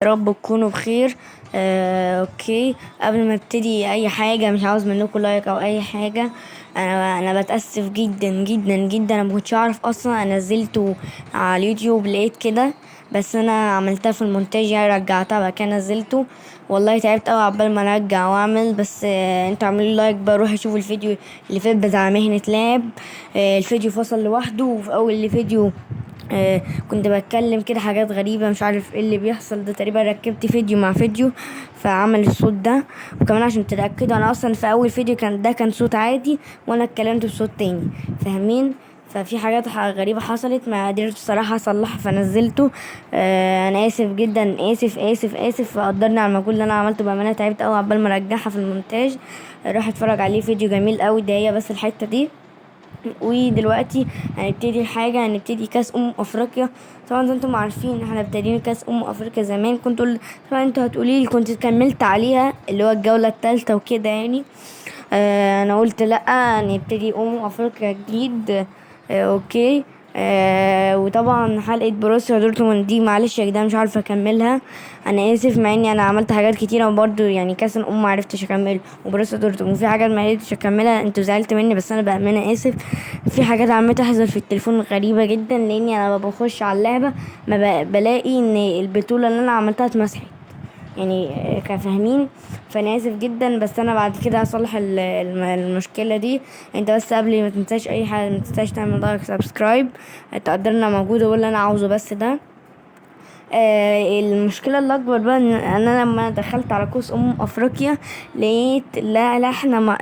يا رب تكونوا بخير. اوكي، قبل ما ابتدي اي حاجه مش عاوز منكم لايك او اي حاجه. انا بتاسف جدا جدا جدا، انا مكنتش اعرف اصلا. انا نزلته على اليوتيوب لقيت كده، بس انا عملتها في المونتاج يعني رجعتها بعد كده نزلته. والله تعبت قوي عقبال ما ارجع واعمل، بس انتوا اعملوا لايك بقى، روحوا شوفوا الفيديو اللي فات بتاع مهنة لاب. الفيديو فصل لوحده، وفي اول فيديو كنت بتكلم كده حاجات غريبة، مش عارف ايه اللي بيحصل ده. تقريبا ركبت فيديو مع فيديو فعمل الصوت ده. وكمان عشان تتأكدوا، انا اصلا في اول فيديو كان صوت عادي، وانا اتكلمت بصوت تاني، فاهمين؟ ففي حاجات غريبة حصلت ما قدرت الصراحة اصلحها فنزلته. انا اسف جدا، اسف اسف اسف، فقدرني على المجهود اللي انا عملته. بأمانة تعبت قوي عقبال ما ارجعها في المونتاج. روح اتفرج عليه، فيديو جميل قوي ده، هي بس الحتة دي. ودلوقتي هنبتدي كاس افريقيا. طبعا زي انتم عارفين احنا ابتدينا كاس افريقيا زمان. طبعا انتوا هتقولي لي كنت كملت عليها اللي هو الجولة الثالثة وكده يعني. انا قلت لا، نبتدي افريقيا جديد. اوكي. وطبعا حلقة بروسيا دورتموند دي معلش يا جدعان مش عارفة اكملها. انا اسف، مع اني انا عملت حاجات كتيرة برضو يعني كاس ما عرفتش اكمل، وبروسيا دورتموند وفي حاجات ما عرفتش اكملها، انتوا زعلت مني بس انا بأمانة اسف. في حاجات عمالة تحصل في التليفون غريبة جدا، لاني انا بخش على اللعبة ما بلاقي ان البطولة اللي انا عملتها اتمسحت يعني. كان فاهمين. فانا اسف جدا، بس انا بعد كده هصلح المشكله دي. انت بس قبل ما تنساش اي حاجه، ما تنساش تعمل لايك سبسكرايب، تقدرنا موجوده واللي انا عاوزه بس ده. المشكله الاكبر بقى ان انا لما دخلت على كوس افريقيا لقيت لا احنا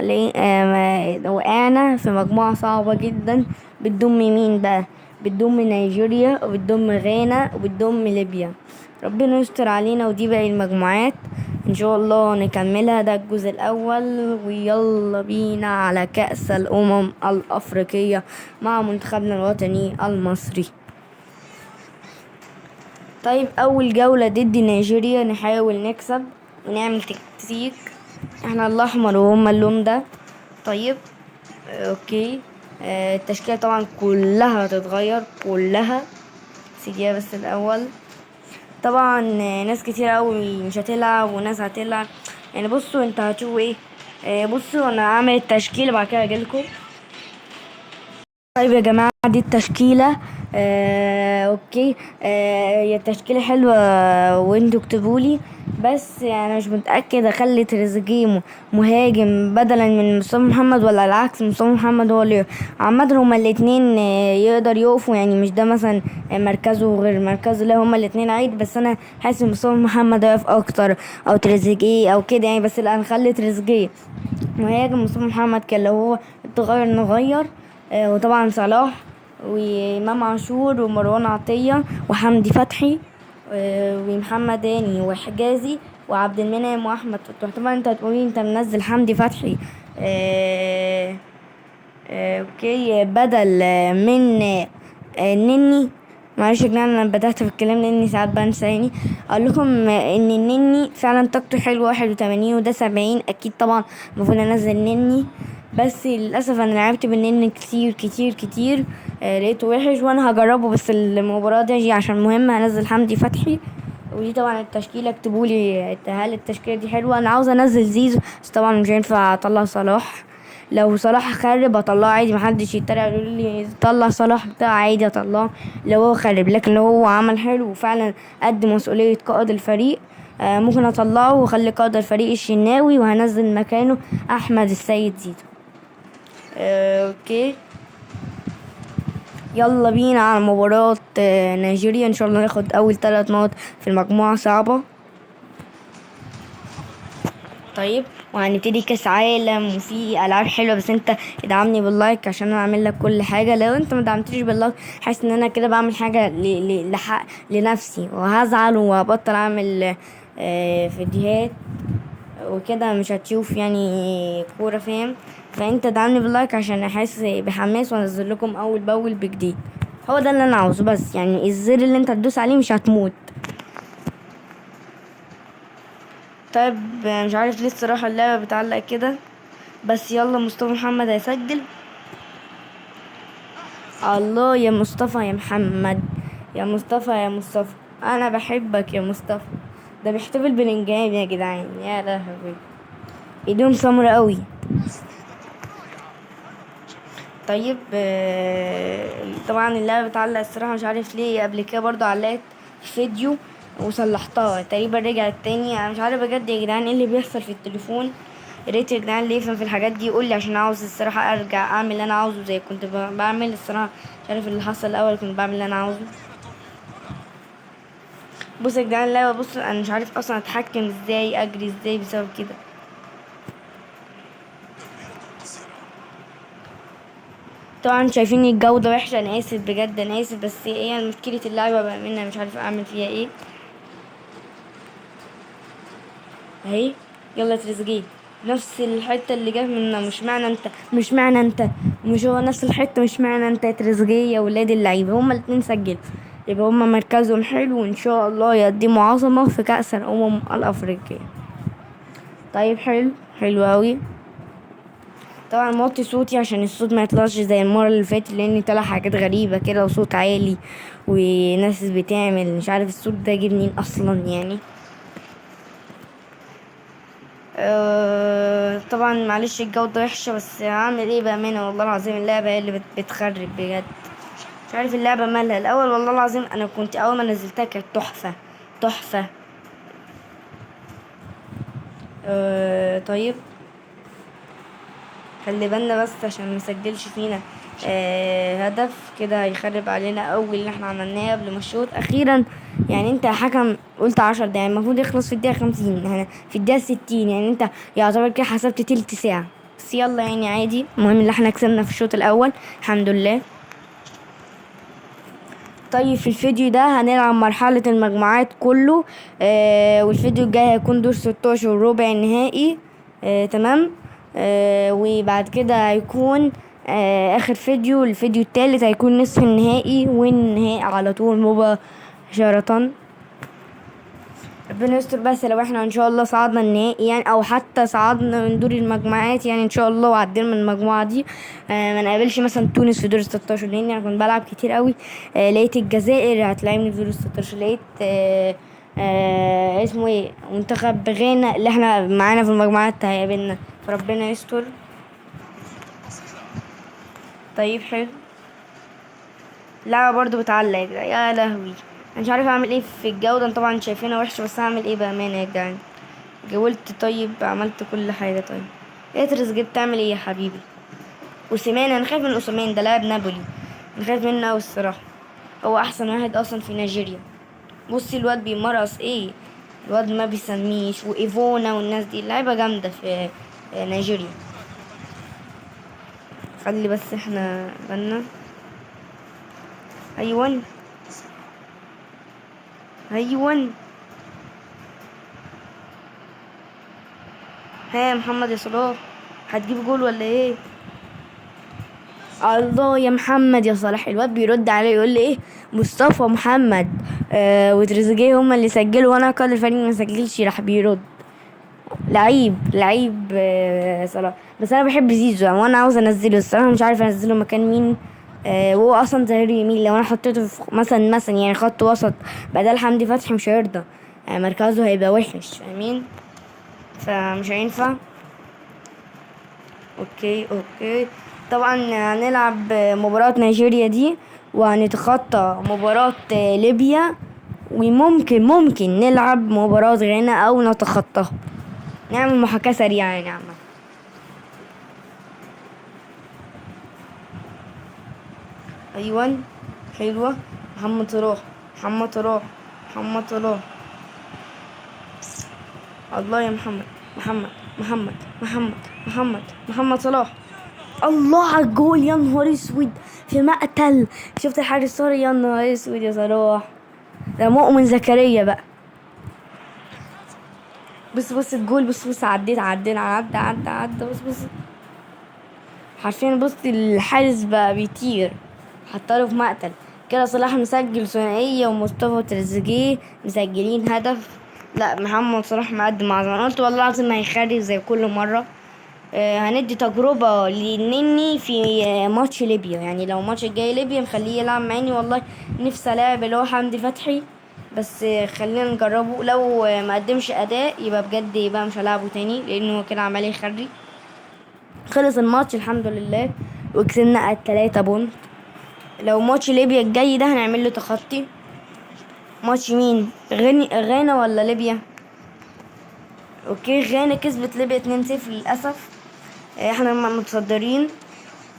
وقعنا في مجموعه صعبه جدا. بتضم مين بقى؟ بتضم نيجيريا، وبتضم غانا، وبتضم ليبيا. ربنا يستر علينا، ودي باقي المجموعات ان شاء الله نكملها. ده الجزء الاول، ويلا بينا على كأس الافريقية مع منتخبنا الوطني المصري. طيب، اول جولة ضد نيجيريا نحاول نكسب ونعمل تكتيك. احنا الاحمر وهم اللون ده. طيب. اوكي. التشكيلة طبعا كلها هتتغير كلها. سيديها بس الاول. طبعا ناس كتير قوي مش هتلعب وناس هتلعب يعني. بصوا انت هتشوفوا ايه. بصوا انا عامل التشكيلة بعد كده اجيلكم. طيب يا جماعة، دي التشكيلة. اوكي. هي التشكيلة حلوة، وانتوا اكتبولي. بس انا مش متأكد اخلي تريزيجيه مهاجم بدلا من مصطفى محمد، ولا العكس مصطفى محمد هو اللي عامة هما الاتنين يقدر يقفوا يعني. مش ده مثلا مركزه غير مركزه، لا هما الاتنين عادي. بس انا حاسس ان مصطفى محمد هيقف اكتر، او تريزيجيه او كده يعني. بس لا، نخلي تريزيجيه مهاجم، مصطفى محمد كان لو هو اتغير نغير. وطبعا صلاح، وإمام عاشور، ومروان عطية، وحمدي فتحي، ومحمد هاني، وحجازي، وعبد المنعم، واحمد فتوح. طبعا انت هتقولي انت منزل حمدي فتحي اوكي بدل من النني. معلش يا جدعان، انا بدأت في الكلام لاني ساعات بنسى يعني. اقول لكم ان النني فعلا طاقته حلوه 81 وده 70 اكيد طبعا. المفروض انزل نني، بس للاسف انا لعبت بالنني كتير كتير كتير. لقيته وحش وانا هجربه بس المباراه دي عشان مهم. هنزل حمدي فتحي. ودي طبعا التشكيله، اكتبولي هل التشكيله دي حلوه. انا عاوزه انزل زيزو بس طبعا مش هينفع اطلع صلاح. لو صلاح خرب اطلعه عادي، محدش يتريق يقول لي طلع صلاح بتاع عادي اطلعه لو هو خرب. لكن لو هو عمل حلو وفعلا قد مسؤولية قائد الفريق، ممكن اطلعه واخلي قائد الفريق الشناوي، وهنزل مكانه احمد السيد زيزو. اوكي. يلا بينا على مباراة نيجيريا. ان شاء الله ناخد اول 3 نقط في المجموعة صعبة. طيب، وهنبتدي كاس عالم وفي العاب حلوه، بس انت ادعمني باللايك عشان انا اعمل لك كل حاجه. لو انت ما دعمتنيش باللايك حاسس ان انا كده بعمل حاجه لنفسي، وهزعل وهبطل اعمل فيديوهات وكده. مش هتشوف يعني كوره، فاهم؟ فانت دعمني باللايك عشان احس بحماس وانزل لكم اول باول بجديد. هو ده اللي انا عاوزه بس يعني. الزر اللي انت تدوس عليه مش هتموت. طيب، مش عارف ليه الصراحه اللعبه بتعلق كده. بس يلا، مصطفى محمد هيسجل. الله يا مصطفى يا محمد، يا مصطفى يا مصطفى، انا بحبك يا مصطفى. ده بيحتفل بلنجهام يا جدعان، يا لهوي، ايديهم سمرا قوي. طيب طبعا اللعبة بتعلق الصراحة، مش عارف ليه. قبل كده برضو علقت في فيديو وصلحتها تقريبا، رجعت تاني. انا مش عارف بجد يا جدعان ايه اللي بيحصل في التليفون. يا ريت يا جدعان اللي يفهم في الحاجات دي يقول لي، عشان عاوز الصراحة ارجع اعمل اللي انا عاوزه زي كنت بعمل الصراحة. مش عارف اللي حصل الاول، كنت بعمل اللي انا عاوزه. بص يا جدعان اللعبة، بص انا مش عارف اصلا اتحكم ازاي، اجري ازاي بسبب كده. طبعا شايفين الجودة وحشة، انا اسف بجد، انا اسف، بس هي مشكلة اللعبة بقى منها، مش عارف اعمل فيها ايه. اهي، يلا تريزيجيه، نفس الحتة اللي جت منا. مش معنى انت مش هو نفس الحتة. مش معنى انت يا تريزيجيه يا ولاد اللعيبة، هما الاتنين سجلوا، يبقى هما مركزهم حلو، وان شاء الله يقدموا عظمة في كأس الأمم الأفريقية. طيب حلو، حلو أوي. طبعا موطي صوتي عشان الصوت ما يطلعش زي المرة اللي فاتت، لأن طلع حاجات غريبة كده وصوت عالي وناس بتعمل مش عارف الصوت ده جه منين أصلا يعني. طبعا معلش الجودة وحشة، بس هعمل ايه بأمانة، والله العظيم اللعبة هي اللي بتخرب بجد. مش عارف اللعبة مالها الأول، والله العظيم أنا كنت أول ما نزلتها كانت تحفة، تحفة. طيب خلي بالنا بس عشان مسجلش فينا هدف كده هيخرب علينا أول اللي احنا عملناه قبل ما الشوط أخيرا. يعني انت يا حكم قلت 10 دقايق، المفروض يخلص في الدقيقة 50، احنا في الدقيقة 60، يعني انت يعتبر كده حسبت تلت ساعة. بس يلا يعني عادي، المهم اللي احنا كسبنا في الشوط الأول الحمد لله. طيب في الفيديو ده هنلعب مرحلة المجموعات كله، والفيديو الجاي هيكون دور 16 ربع النهائي. تمام. وبعد كده هيكون آخر فيديو، الفيديو التالت هيكون نصف النهائي والنهائي على طول مباشرة. ربنا يستر، بس لو احنا ان شاء الله صعدنا النهائي يعني، او حتى صعدنا من دور المجموعات يعني ان شاء الله، وعدينا من المجموعه دي، ما نقابلش مثلا تونس في دور ال 16، لان انا كنت بلعب كتير قوي. لقيت الجزائر هتلاعبني في دور ال 16، لقيت اسمه ايه منتخب غانا اللي احنا معانا في المجموعات هيقابلنا، فربنا يستر. طيب حلو. اللعبة برضو بتعلق يا جدعان. يا لهوي، انا مش عارف اعمل ايه في الجودة، انتوا طبعا شايفينها وحشة، بس هعمل ايه بأمانة يا جدعان. جولت، طيب عملت كل حاجة. طيب اترس جبت تعمل ايه يا حبيبي. اوسيمان، انا خايف من اوسيمان ده لاعب نابولي، انا خايف منه اوي الصراحة، هو احسن واحد اصلا في نيجيريا. بصي الواد بيمرقص ايه، الواد ما بيسميش، وايفونا والناس دي لعيبة جامدة في نيجيريا. خلي بس احنا بالنا. ايوان، ايوان. ها يا محمد يا صلاح، هتجيب جول ولا ايه؟ الله يا محمد يا صلاح، الواد بيرد عليه يقول لي ايه، مصطفى محمد وتريزيجيه هما اللي سجلوا وانا قائد الفريق ما سجلش، راح بيرد. لعيب لعيب صلاح. بس انا بحب زيزو يعني، وانا عاوز انزله الصراحه، مش عارف انزله مكان مين. وهو اصلا ظهير يمين، لو انا حطيته في مثلا يعني خط وسط بدل حمدي فتحي مش هيرضى، مركزه هيبقى وحش، فاهمين؟ فمش هينفع. اوكي اوكي. طبعا هنلعب مباراة نيجيريا دي، وهنتخطى مباراة ليبيا، وممكن نلعب مباراة غانا او نتخطاها، نعمل محاكاة سريعة يعني عامة. ايوان، حلوة. محمد صلاح، محمد صلاح، محمد صلاح. الله يا محمد، محمد، محمد، محمد، محمد، محمد صلاح. الله على الجول، يا نهار اسود، في مقتل. شفت الحارس السوري، يا نهار اسود يا صلاح، ده مؤمن زكريا بقى. بص بص الجول، بص بص، عدينا، عدى، بص بص، حرفيا بص الحارس بقى بيطير، حطله في مقتل. كده صلاح مسجل ثنائية، ومصطفى تريزيجيه مسجلين هدف. لا محمد صلاح مقدم عظمة، انا قلت والله العظيم هيخرج زي كل مرة. هندي تجربة لنني في ماتش ليبيا، يعني لو ماتش الجاي ليبيا نخليه يلعب معاني، والله نفسي الاعب اللي هو حمدي فتحي. بس خلينا نجربه. لو ما قدمش اداء يبقى بجد يبقى مش هلعبه تاني، لانه كده عمال يخري. خلص الماتش الحمد لله، وكسبنا ال3 بونت. لو ماتش ليبيا الجاي ده هنعمل له تخطي. ماتش مين؟ غانا ولا ليبيا؟ اوكي، غانا كسبت ليبيا 2-0 للاسف. احنا متصدرين.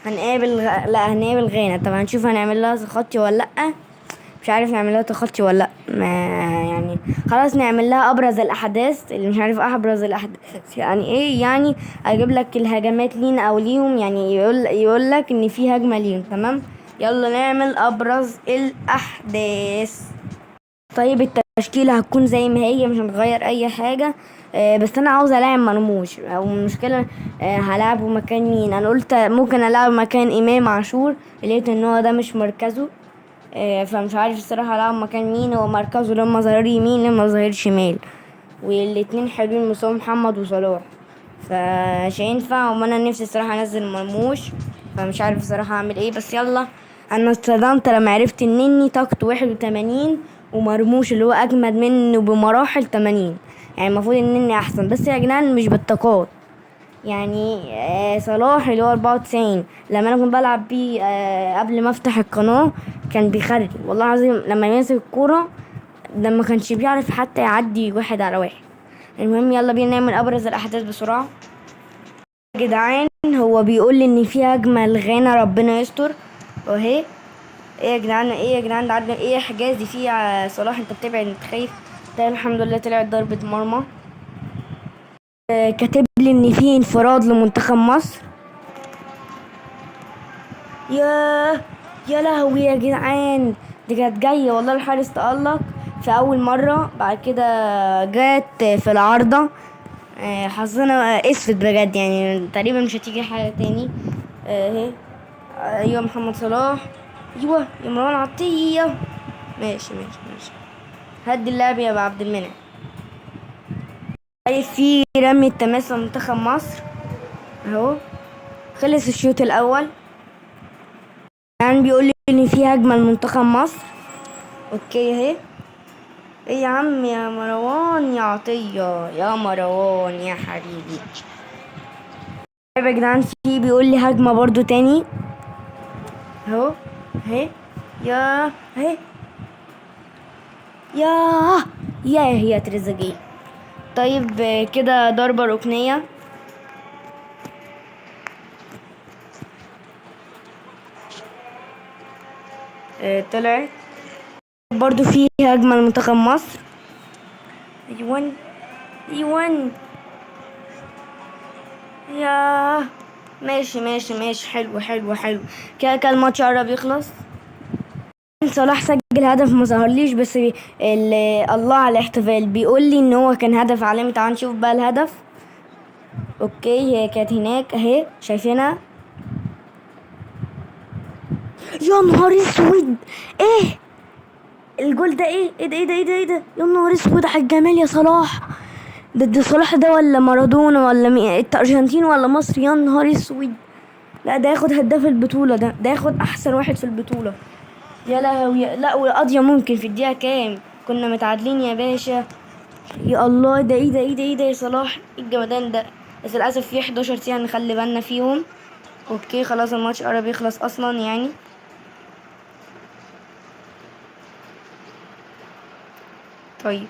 لا، هنقابل غانا. طب هنشوف هنعمل لها تخطي ولا لا. مش عارف نعمل لها تخطي ولا لا. ما يعني خلاص نعمل لها ابرز الاحداث. اللي مش عارف ابرز الاحداث يعني ايه، يعني اجيب لك الهجمات لينا او ليهم، يعني يقول لك ان في هجمه ليهم. تمام، يلا نعمل ابرز الاحداث. طيب التشكيلة هتكون زي ما هي، مش هنغير اي حاجة. بس انا عاوز العب مرموش، او المشكلة هلعبه مكان مين. انا قلت ممكن العب مكان امام عاشور، لقيت ان هو ده مش مركزه. فمش عارف الصراحة العب مكان مين. هو مركزه لما ظهر يمين لما ظهر شمال، والاتنين حلوين مستوى محمد وصلاح. فمش هينفع. وانا نفسي الصراحة انزل مرموش، فمش عارف الصراحة اعمل ايه. بس يلا. انا اتصدمت لما عرفت ان اني طاقته 81، ومرموش اللي هو اجمد منه بمراحل 80. يعني المفروض ان اني احسن، بس يا جدعان مش بالطاقات. يعني صلاح اللي هو 94 لما انا كنت بلعب بيه قبل ما افتح القناة كان بيخرج والله العظيم. لما يمسك الكورة ده ما كانش بيعرف حتى يعدي 1 على 1. المهم يلا بينا نعمل ابرز الاحداث بسرعة. يا جدعان هو بيقول لي ان في هجمة لغانا، ربنا يستر اهي. ايه يا جدعان، ايه يا جدعان، ده عدى ايه حجازي فيه يا صلاح؟ انت بتبعد، انت خايف. ده الحمد لله طلعت ضربة مرمى. كاتب لي ان في انفراد لمنتخب مصر. ياه، يا لهوي يا جدعان، دي كانت جاية والله. الحارس تألق في أول مرة، بعد كده جت في العارضة. حظنا اسود بجد، يعني تقريبا مش هتيجي حاجة تاني. اهي. ايوه محمد صلاح. ايوه يا مروان عطية. ماشي ماشي ماشي. هدي اللعب يا ابو عبد المنعم. طيب في رمي التماس لمنتخب مصر اهو. خلص الشوط الأول. يعني بيقول لي ان في هجمة لمنتخب مصر. اوكي اهي. ايه يا عم يا مروان يا عطية، يا مروان يا حبيبي. طيب يا جدعان في بيقول لي هجمة برضو تاني اهو. اهي. يا اهي. يا يا تريزيجيه. طيب كده ضربة ركنية. طلعت. برضو في هجمة لمنتخب مصر. ايوان ايوان. يا ماشي ماشي ماشي، حلو حلو حلو. كده كده الماتش قرب يخلص. صلاح سجل هدف ما ظهرليش، بس الله على الاحتفال بيقول لي ان هو كان هدف عالمي. تعال نشوف بقى الهدف. اوكي هي كانت هناك اهي، شايفينها. يا نهار اسود، ايه الجول ده؟ ايه ده ايه ده ايه ده ايه ده؟ يا نهار اسود على الجمال يا صلاح. ده صلاح ده ولا مارادونا ولا انت ارجنتين ولا مصر؟ يا نهار اسود. لا ده ياخد هداف البطولة، ده ياخد احسن واحد في البطولة. يا لهوي. لا والقضية ممكن في الدقيقة كام؟ كنا متعادلين يا باشا. يا الله، ده ايه ده ايه ده ايه ده يا صلاح؟ ايه الجمدان ده؟ بس للأسف في 11 ساعة نخلي بالنا فيهم. اوكي خلاص الماتش قرب يخلص اصلا يعني. طيب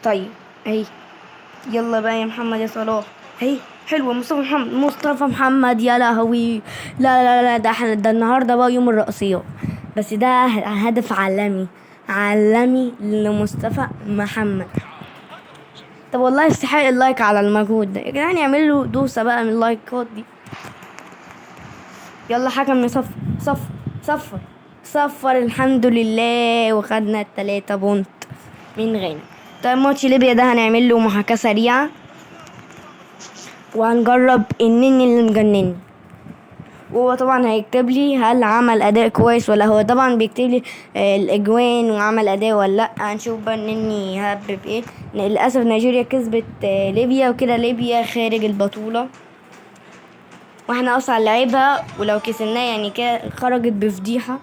طيب اهي. يلا بقى يا محمد يا صلاح. اهي حلوة. مصطفى محمد يا لهوي. لا لا لا، ده احنا ده النهارده بقى يوم الرأسيات. بس ده هدف عالمي، عالمي لمصطفى محمد. طب والله يستحق اللايك على المجهود ده يا جدعان. يعملوا دوسة بقى من اللايكات دي. يلا حكم يصفر. صفر صفر صفر الحمد لله، وخدنا ال3 بونت من غانا. طيب ماتش ليبيا ده هنعمل له محاكاة سريعة، وهنجرب النني اللي مجنني. وهو طبعا هيكتب لي هل عمل اداء كويس ولا. هو طبعا بيكتب لي الاجوان وعمل اداء ولا لا. هنشوف بقى النني هبب ايه. للاسف نيجيريا كسبت ليبيا، وكده ليبيا خارج البطولة. واحنا اصلا لعيبها، ولو كسبناه يعني كده خرجت بفضيحة.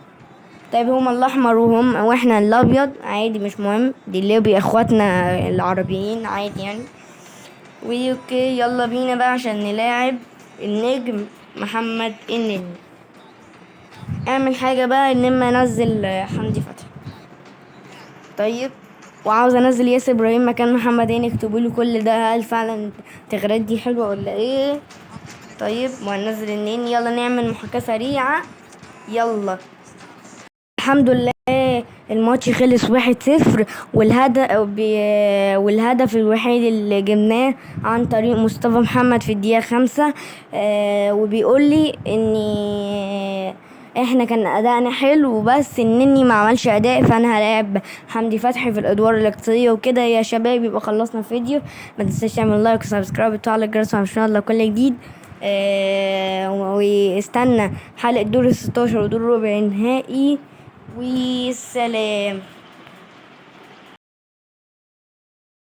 طيب هما الاحمر واحنا الابيض عادي مش مهم، دي اللي بي اخواتنا العربيين عادي يعني. اوكي يلا بينا بقى عشان نلاعب النجم محمد النني. اعمل حاجة بقى ان اما انزل حمدي فتحي. طيب وعاوز انزل ياسر ابراهيم مكان محمد هاني، اكتبوا لي كل ده، هل فعلا التغييرات دي حلوة ولا ايه؟ طيب وهننزل النني، يلا نعمل محاكاة سريعة. يلا الحمد لله الماتش خلص 1-0، والهدف الوحيد اللي جبناه عن طريق مصطفى محمد في الدقيقة 5. وبيقول لي ان احنا كان ادائنا حلو، بس انني ما عملش اداء، فانا هلاعب حمدي فتحي في الادوار الاقصائيه وكده. يا شباب يبقى خلصنا الفيديو، ما تنساش تعمل لايك وسبسكرايب وتفعل الجرس عشان الله كل جديد. واستنى حلقة دور ال 16 ودور ربع النهائي. والسلام.